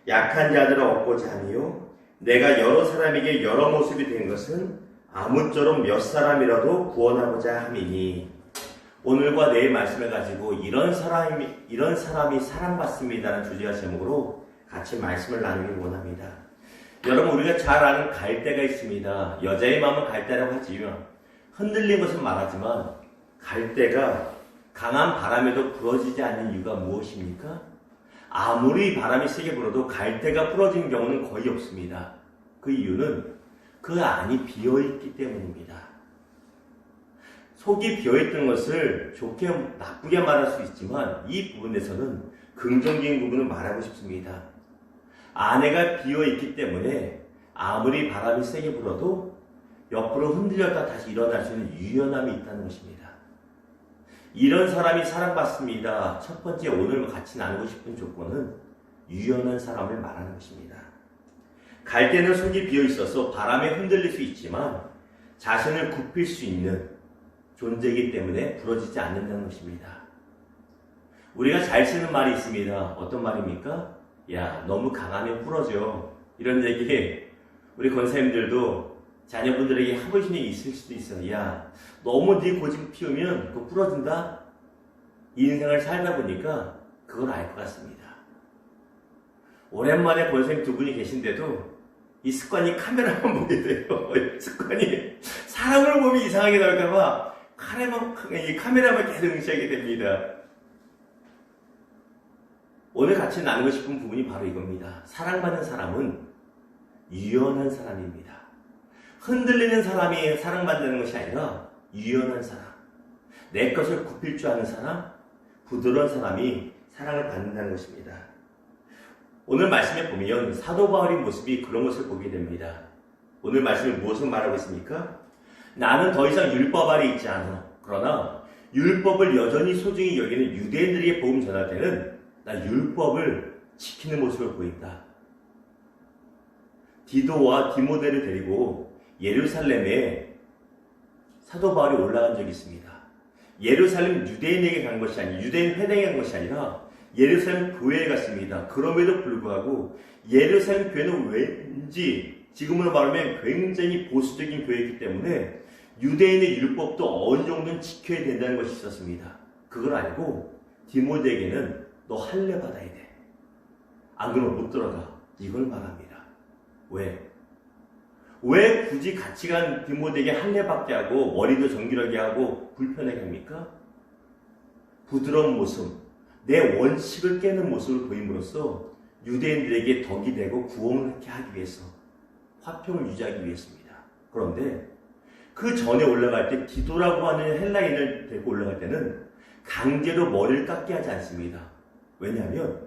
약한 자들을 얻고자 하니요. 내가 여러 사람에게 여러 모습이 된 것은 아무쪼록 몇 사람이라도 구원하고자 함이니. 오늘과 내일 말씀을 가지고 이런 사람이 사랑받습니다라는 주제와 제목으로 같이 말씀을 나누길 원합니다. 여러분, 우리가 잘 아는 갈대가 있습니다. 여자의 마음은 갈대라고 하지만 흔들린 것은 말하지만 갈대가 강한 바람에도 부러지지 않는 이유가 무엇입니까? 아무리 바람이 세게 불어도 갈대가 부러지는 경우는 거의 없습니다. 그 이유는 그 안이 비어있기 때문입니다. 속이 비어있던 것을 좋게 나쁘게 말할 수 있지만 이 부분에서는 긍정적인 부분을 말하고 싶습니다. 안에가 비어있기 때문에 아무리 바람이 세게 불어도 옆으로 흔들렸다 다시 일어날 수 있는 유연함이 있다는 것입니다. 이런 사람이 사랑받습니다. 첫 번째, 오늘 같이 나누고 싶은 조건은 유연한 사람을 말하는 것입니다. 갈대는 속이 비어있어서 바람에 흔들릴 수 있지만 자신을 굽힐 수 있는 존재이기 때문에 부러지지 않는다는 것입니다. 우리가 잘 쓰는 말이 있습니다. 어떤 말입니까? 야, 너무 강하면 부러져. 이런 얘기 우리 권사님들도 자녀분들에게 하고싶은 얘기 있을 수도 있어요. 야, 너무 네 고집 피우면 그거 부러진다? 이 인생을 살다 보니까 그걸 알 것 같습니다. 오랜만에 권사님 두 분이 계신데도 이 습관이 카메라만 보게 돼요. 습관이 사람을 보면 이상하게 나올까봐 카메라만 계속 응시하게 됩니다. 오늘 같이 나누고 싶은 부분이 바로 이겁니다. 사랑받는 사람은 유연한 사람입니다. 흔들리는 사람이 사랑받는 것이 아니라 유연한 사람, 내 것을 굽힐 줄 아는 사람, 부드러운 사람이 사랑을 받는다는 것입니다. 오늘 말씀에 보면 사도 바울의 모습이 그런 것을 보게 됩니다. 오늘 말씀에 무엇을 말하고 있습니까? 나는 더 이상 율법 아래 있지 않아. 그러나 율법을 여전히 소중히 여기는 유대인들에게 복음 전할 때는 나 율법을 지키는 모습을 보인다. 디도와 디모데를 데리고 예루살렘에 사도 바울이 올라간 적이 있습니다. 예루살렘 유대인에게 간 것이 아니라 유대인 회당에 간 것이 아니라 예루살렘 교회에 갔습니다. 그럼에도 불구하고 예루살렘 교회는 왠지 지금으로 말하면 굉장히 보수적인 교회이기 때문에 유대인의 율법도 어느 정도는 지켜야 된다는 것이 있었습니다. 그걸 알고 디모데에게는 너 할례 받아야 돼. 안 그러면 못 들어가. 이걸 말합니다. 왜 굳이 같이 간 디모데에게 할례 받게 하고 머리도 정결하게 하고 불편하게 합니까? 부드러운 모습, 내 원칙을 깨는 모습을 보임으로써 유대인들에게 덕이 되고 구원을 하기 위해서, 화평을 유지하기 위해서입니다. 그런데 그 전에 올라갈 때 디도라고 하는 헬라인을 데리고 올라갈 때는 강제로 머리를 깎게 하지 않습니다. 왜냐하면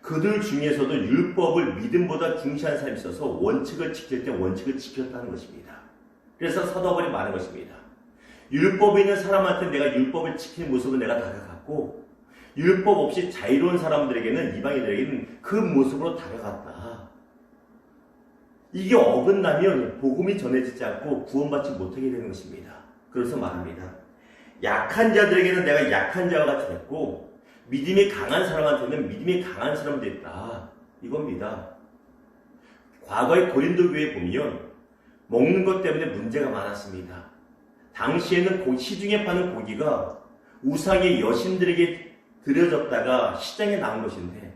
그들 중에서도 율법을 믿음보다 중시하는 사람이 있어서 원칙을 지킬 때 원칙을 지켰다는 것입니다. 그래서 사도 바울이 말하는 것입니다. 율법에 있는 사람한테 내가 율법을 지키는 모습을 내가 다가갔고 율법 없이 자유로운 사람들에게는, 이방인들에게는 그 모습으로 다가갔다. 이게 어긋나면 복음이 전해지지 않고 구원받지 못하게 되는 것입니다. 그래서 말합니다. 약한 자들에게는 내가 약한 자와 같이 됐고 믿음이 강한 사람한테는 믿음이 강한 사람이 됐다. 이겁니다. 과거의 고린도 교회에 보면 먹는 것 때문에 문제가 많았습니다. 당시에는 시중에 파는 고기가 우상의 여신들에게 드려졌다가 시장에 나온 것인데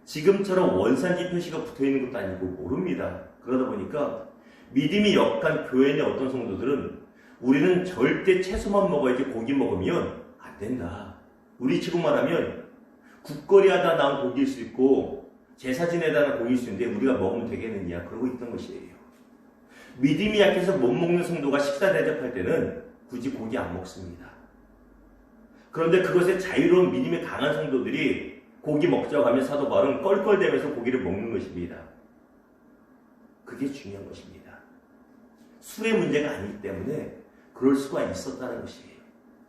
지금처럼 원산지 표시가 붙어있는 것도 아니고 모릅니다. 그러다 보니까 믿음이 약한 교회의 어떤 성도들은 우리는 절대 채소만 먹어야지 고기 먹으면 안 된다. 우리 지금 말하면 국거리 하다 나온 고기일 수 있고 제사 지내다 나온 고기일 수 있는데 우리가 먹으면 되겠느냐 그러고 있던 것이에요. 믿음이 약해서 못 먹는 성도가 식사 대접할 때는 굳이 고기 안 먹습니다. 그런데 그것에 자유로운 믿음이 강한 성도들이 고기 먹자고 하면 사도 바울은 껄껄대면서 고기를 먹는 것입니다. 그게 중요한 것입니다. 술의 문제가 아니기 때문에 그럴 수가 있었다는 것이에요.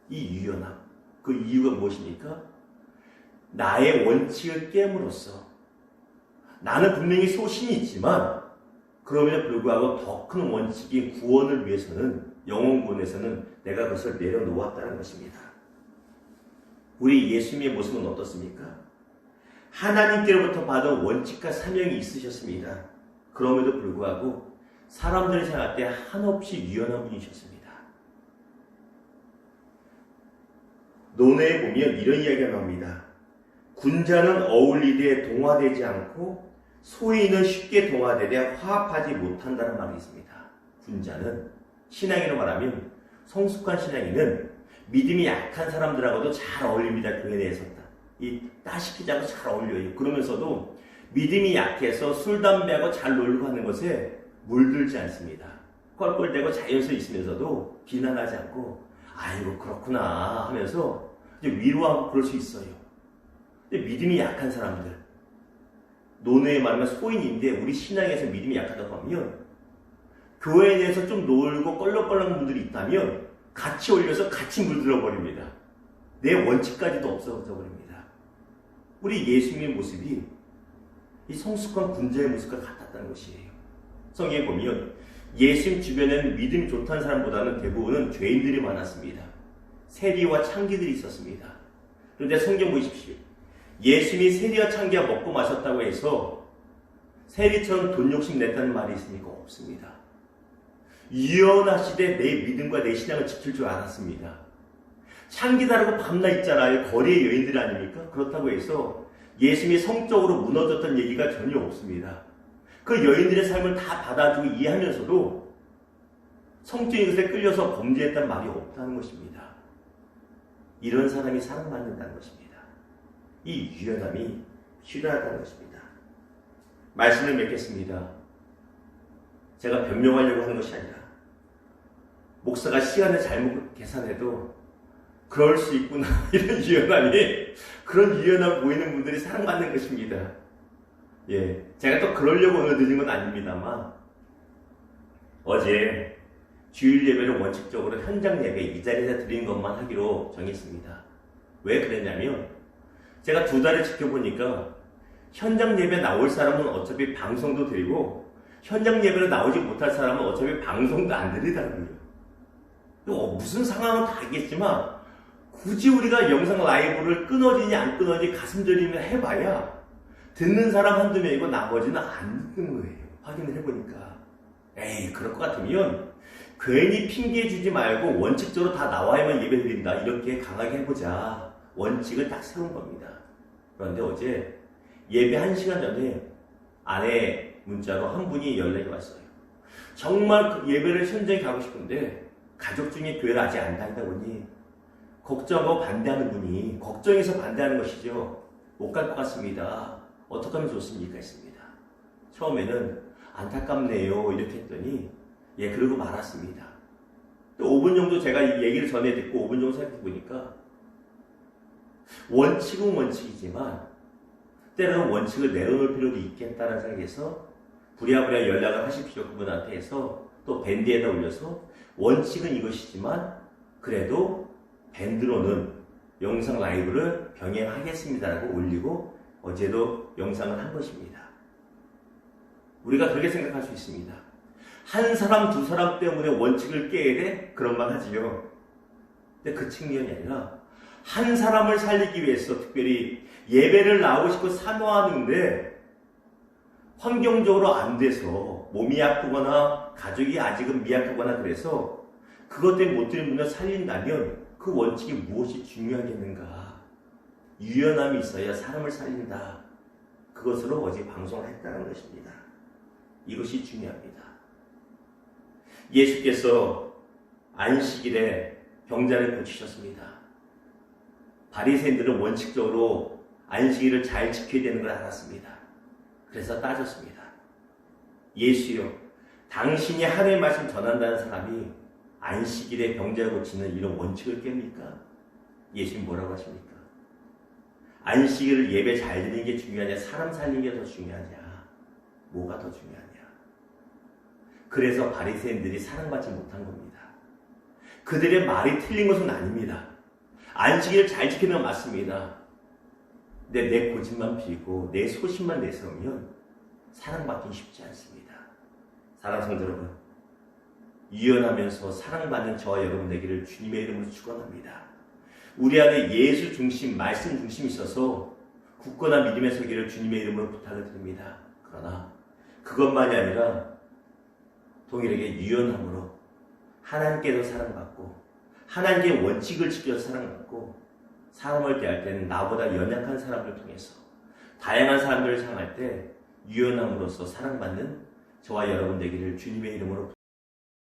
이 유연함. 그 이유가 무엇입니까? 나의 원칙을 깨므로써 나는 분명히 소신이 있지만 그럼에도 불구하고 더 큰 원칙인 구원을 위해서는, 영혼 구원에서는 내가 그것을 내려놓았다는 것입니다. 우리 예수님의 모습은 어떻습니까? 하나님께로부터 받은 원칙과 사명이 있으셨습니다. 그럼에도 불구하고 사람들이 생각할 때 한없이 유연한 분이셨습니다. 논어에 보면 이런 이야기가 나옵니다. 군자는 어울리되 동화되지 않고 소인은 쉽게 동화되되 화합하지 못한다는 말이 있습니다. 군자는 신앙인으로 말하면 성숙한 신앙인은 믿음이 약한 사람들하고도 잘 어울립니다. 교회 내에서 따시키지 않고 잘 어울려요. 그러면서도 믿음이 약해서 술, 담배하고 잘 놀고 하는 것에 물들지 않습니다. 껄껄대고 자연스레 있으면서도 비난하지 않고 아이고 그렇구나 하면서 이제 위로하고 그럴 수 있어요. 근데 믿음이 약한 사람들, 논어에 말하면 소인인데 우리 신앙에서 믿음이 약하다고 하면 교회 내에서 좀 놀고 껄렁껄렁한 분들이 있다면 같이 올려서 같이 물들어 버립니다. 내 원칙까지도 없어져 버립니다. 우리 예수님의 모습이 이 성숙한 군자의 모습과 같았다는 것이에요. 성경에 보면 예수님 주변에는 믿음이 좋다는 사람보다는 대부분은 죄인들이 많았습니다. 세리와 창기들이 있었습니다. 그런데 성경 보십시오. 예수님이 세리와 창기가 먹고 마셨다고 해서 세리처럼 돈 욕심 냈다는 말이 있습니까? 없습니다. 유연하시되 내 믿음과 내 신앙을 지킬 줄 알았습니다. 창기다라고 밤낮 있잖아요. 거리의 여인들 아닙니까? 그렇다고 해서 예수님이 성적으로 무너졌던 얘기가 전혀 없습니다. 그 여인들의 삶을 다 받아주고 이해하면서도 성적인 것에 끌려서 범죄했다는 말이 없다는 것입니다. 이런 사람이 사랑받는다는 것입니다. 이 유연함이 필요하다는 것입니다. 말씀을 맺겠습니다. 제가 변명하려고 하는 것이 아니라 목사가 시간을 잘못 계산해도 그럴 수 있구나 이런 유연함이 그런 유연함 보이는 분들이 사랑받는 것입니다. 예, 제가 또 그러려고 오늘 드린 건 아닙니다만 어제 주일 예배를 원칙적으로 현장 예배 이 자리에서 드린 것만 하기로 정했습니다. 왜 그랬냐면 제가 2달을 지켜보니까 현장 예배 나올 사람은 어차피 방송도 드리고 현장 예배로 나오지 못할 사람은 어차피 방송도 안 드리더라고요. 무슨 상황은 다 알겠지만 굳이 우리가 영상 라이브를 끊어지니 안 끊어지니 가슴 저리며 해봐야 듣는 사람 한두 명이고 나머지는 안 듣는 거예요. 확인을 해보니까 에이 그럴 것 같으면 괜히 핑계 주지 말고 원칙적으로 다 나와야만 예배 드린다 이렇게 강하게 해보자 원칙을 딱 세운 겁니다. 그런데 어제 예배 1시간 전에 아내 문자로 한 분이 연락이 왔어요. 정말 그 예배를 현장에 가고 싶은데 가족 중에 교회를 아직 안 다니다 보니 걱정하고 반대하는 분이 걱정해서 반대하는 것이죠. 못 갈 것 같습니다. 어떻게 하면 좋습니까? 했습니다. 처음에는 안타깝네요 이렇게 했더니 예 그러고 말았습니다. 또 5분 정도 제가 이 얘기를 전해 듣고 5분 정도 생각해 보니까 원칙은 원칙이지만 때로는 원칙을 내려놓을 필요도 있겠다는 생각에서 부랴부랴 연락을 하십시오 그분한테 해서 또 밴드에다 올려서 원칙은 이것이지만 그래도 밴드로는 영상 라이브를 병행하겠습니다라고 올리고 어제도 영상을 한 것입니다. 우리가 그렇게 생각할 수 있습니다. 한 사람 두 사람 때문에 원칙을 깨야 돼? 그런 말 하지요. 근데 그 측면이 아니라 한 사람을 살리기 위해서 특별히 예배를 나오고 싶고 산호하는데 환경적으로 안 돼서 몸이 아프거나 가족이 아직은 미약하거나 그래서 그것 때문에 못 드는 분을 살린다면 그 원칙이 무엇이 중요하겠는가? 유연함이 있어야 사람을 살린다. 그것으로 어제 방송을 했다는 것입니다. 이것이 중요합니다. 예수께서 안식일에 병자를 고치셨습니다. 바리새인들은 원칙적으로 안식일을 잘 지켜야 되는 걸 알았습니다. 그래서 따졌습니다. 예수여, 당신이 하나님의 말씀 전한다는 사람이 안식일에 병자를 고치는 이런 원칙을 깹니까? 예수님 뭐라고 하십니까? 안식일을 예배 잘 드리는 게 중요하냐? 사람 살리는 게 더 중요하냐? 뭐가 더 중요하냐? 그래서 바리새인들이 사랑받지 못한 겁니다. 그들의 말이 틀린 것은 아닙니다. 안식일을 잘 지키는 건 맞습니다. 근데 내 고집만 피고 내 소신만 내세우면 사랑받기 쉽지 않습니다. 사랑하는 성도 여러분, 유연하면서 사랑받는 저와 여러분 되기를 주님의 이름으로 축원합니다. 우리 안에 예수 중심, 말씀 중심이 있어서 굳건한 믿음의 서기를 주님의 이름으로 부탁을 드립니다. 그러나 그것만이 아니라 동일하게 유연함으로 하나님께도 사랑받고 하나님께 원칙을 지켜서 사랑받고 사람을 대할 때는 나보다 연약한 사람을 통해서 다양한 사람들을 향할 때 유연함으로써 사랑받는 저와 여러분 되기를 주님의 이름으로